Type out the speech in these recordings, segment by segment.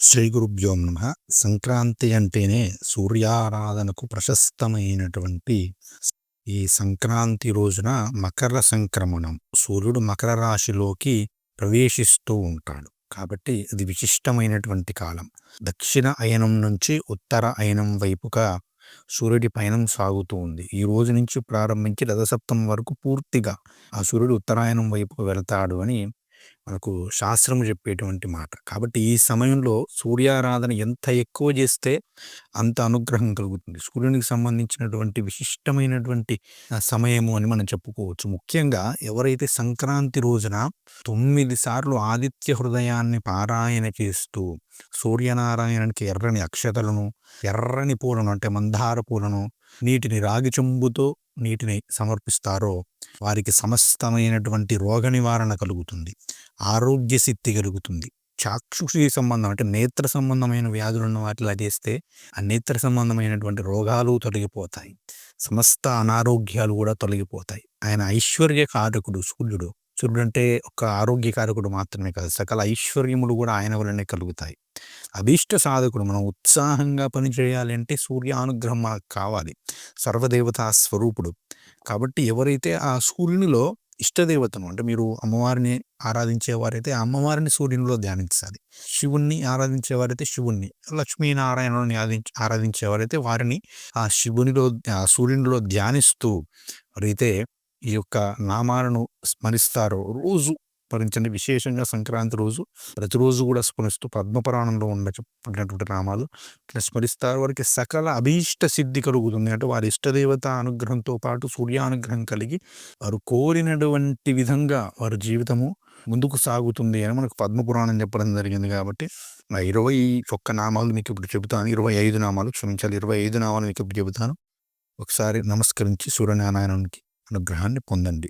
శ్రీ గురుభ్యో నమః. సంక్రాంతి అంటేనే సూర్యారాధనకు ప్రశస్తమైనటువంటి ఈ సంక్రాంతి రోజున మకర సంక్రమణం. సూర్యుడు మకర రాశిలోకి ప్రవేశిస్తూ ఉంటాడు. కాబట్టి అది విశిష్టమైనటువంటి కాలం. దక్షిణ అయనం నుంచి ఉత్తర అయనం వైపుగా సూర్యుడి పయనం సాగుతూ ఉంది. ఈ రోజు నుంచి ప్రారంభించి రథసప్తమి వరకు పూర్తిగా ఆ సూర్యుడు ఉత్తరాయణం వైపుకు వెళ్తాడు అని మనకు శాస్త్రం చెప్పేటువంటి మాట. కాబట్టి ఈ సమయంలో సూర్యారాధన ఎంత ఎక్కువ చేస్తే అంత అనుగ్రహం కలుగుతుంది. సూర్యునికి సంబంధించినటువంటి విశిష్టమైనటువంటి సమయము అని మనం చెప్పుకోవచ్చు. ముఖ్యంగా ఎవరైతే సంక్రాంతి రోజున 9 సార్లు ఆదిత్య హృదయాన్ని పారాయణ చేస్తూ సూర్యనారాయణునికి ఎర్రని అక్షతలను, ఎర్రని పూలను అంటే మందార పూలను, నీటిని రాగి చెంబుతో నీటిని సమర్పిస్తారో వారికి సమస్తమైనటువంటి రోగ నివారణ కలుగుతుంది, ఆరోగ్య సిద్ధి కలుగుతుంది. చాక్షుషి సంబంధం అంటే నేత్ర సంబంధమైన వ్యాధులు ఉన్న వాటిలా చేస్తే ఆ నేత్ర సంబంధమైనటువంటి రోగాలు తొలగిపోతాయి, సమస్త అనారోగ్యాలు కూడా తొలగిపోతాయి. ఆయన ఐశ్వర్య కారకుడు సూర్యుడు. సూర్యుడు అంటే ఒక ఆరోగ్య కారకుడు మాత్రమే కాదు, సకల ఐశ్వర్యములు కూడా ఆయన వలనే కలుగుతాయి. అభీష్ట సాధకుడు. మనం ఉత్సాహంగా పనిచేయాలి అంటే సూర్యానుగ్రహం మనకు కావాలి. సర్వదేవతా స్వరూపుడు కాబట్టి ఎవరైతే ఆ సూర్యునిలో ఇష్టదేవతను అంటే మీరు అమ్మవారిని ఆరాధించేవారైతే ఆ అమ్మవారిని సూర్యునిలో ధ్యానించాలి. శివుణ్ణి ఆరాధించేవారైతే శివుణ్ణి, లక్ష్మీనారాయణుని ఆరాధించేవారైతే వారిని ఆ శివునిలో ఆ సూర్యునిలో ధ్యానిస్తూ ఎవరైతే ఈ యొక్క నామాలను స్మరిస్తారో రోజు స్మరించండి. విశేషంగా సంక్రాంతి రోజు ప్రతిరోజు కూడా స్మరిస్తూ పద్మపురాణంలో చెప్పినటువంటి నామాలు ఇట్లా స్మరిస్తారు. వారికి సకల అభీష్ట సిద్ధి కలుగుతుంది. అంటే వారి ఇష్టదేవత అనుగ్రహంతో పాటు సూర్యానుగ్రహం కలిగి వారు కోరినటువంటి విధంగా వారి జీవితము ముందుకు సాగుతుంది అని మనకు పద్మపురాణం చెప్పడం జరిగింది. కాబట్టి 21 నామాలు మీకు ఇప్పుడు చెబుతాను. 25 నామాలు క్షమించాలి, 25 నామాలు మీకు ఇప్పుడు చెబుతాను. ఒకసారి నమస్కరించి సూర్యనారాయణునికి అనుగ్రహాన్ని పొందండి.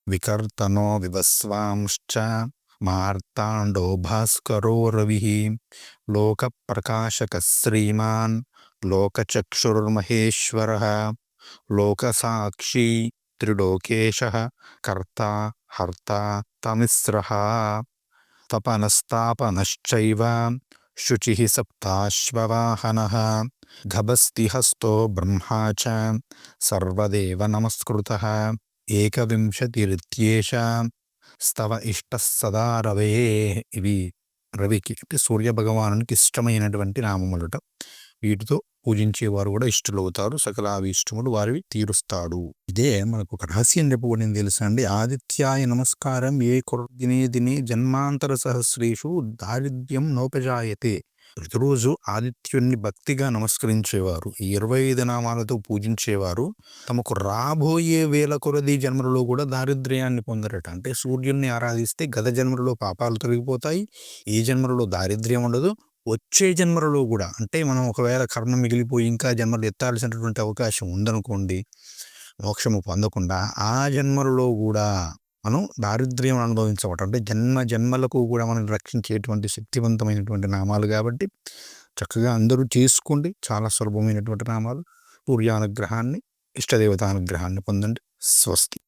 వికర్తనో వివస్వాంశ్చ మార్తాండో భాస్కరో రవిః లోక ప్రకాశక శ్రీమాన్ లోకచక్షుర్మహేశ్వరః లోకసాక్షి త్రిలోకేశః కర్తా హర్తా తమిస్రః తపనస్తాపనశ్చైవ శుచిః సప్తాశ్వవాహనః గభస్తిహస్తో బ్రహ్మా చ సర్వదేవ నమస్కృతః ఏకవింశతిరిత్యేష స్తవ ఇష్ట సదా రవే. ఇవి రవికి అంటే సూర్య భగవానునికి ఇష్టమైనటువంటి నామములట. వీటితో పూజించేవారు కూడా ఇష్టలవుతారు. సకల ఇష్టములు వారివి తీరుస్తాడు. ఇదే మనకు ఒక రహస్యం చెప్పబడింది తెలుసా అండి. ఆదిత్యాయ నమస్కారం ఏ దినే దినే జన్మాంతర సహస్రేషు దారిద్ర్యం నోపజాయతే. ప్రతిరోజు ఆదిత్యుణ్ణి భక్తిగా నమస్కరించేవారు, ఈ 25 నామాలతో పూజించేవారు తమకు రాబోయే వేల కొలది జన్మలలో కూడా దారిద్ర్యాన్ని పొందరట. అంటే సూర్యుడిని ఆరాధిస్తే గత జన్మలలో పాపాలు తొలగిపోతాయి, ఈ జన్మలలో దారిద్ర్యం ఉండదు. వచ్చే జన్మలలో కూడా అంటే మనం ఒకవేళ కర్మ మిగిలిపోయి ఇంకా జన్మలు ఎత్తాల్సినటువంటి అవకాశం ఉందనుకోండి, మోక్షము పొందకుండా ఆ జన్మలలో కూడా మనం దారిద్ర్యం అనుభవించబడటం అంటే జన్మలకు కూడా మనం రక్షించేటువంటి శక్తివంతమైనటువంటి నామాలు. కాబట్టి చక్కగా అందరూ చేసుకోండి. చాలా సులభమైనటువంటి నామాలు. సూర్యానుగ్రహాన్ని, ఇష్టదేవతానుగ్రహాన్ని పొందండి. స్వస్తి.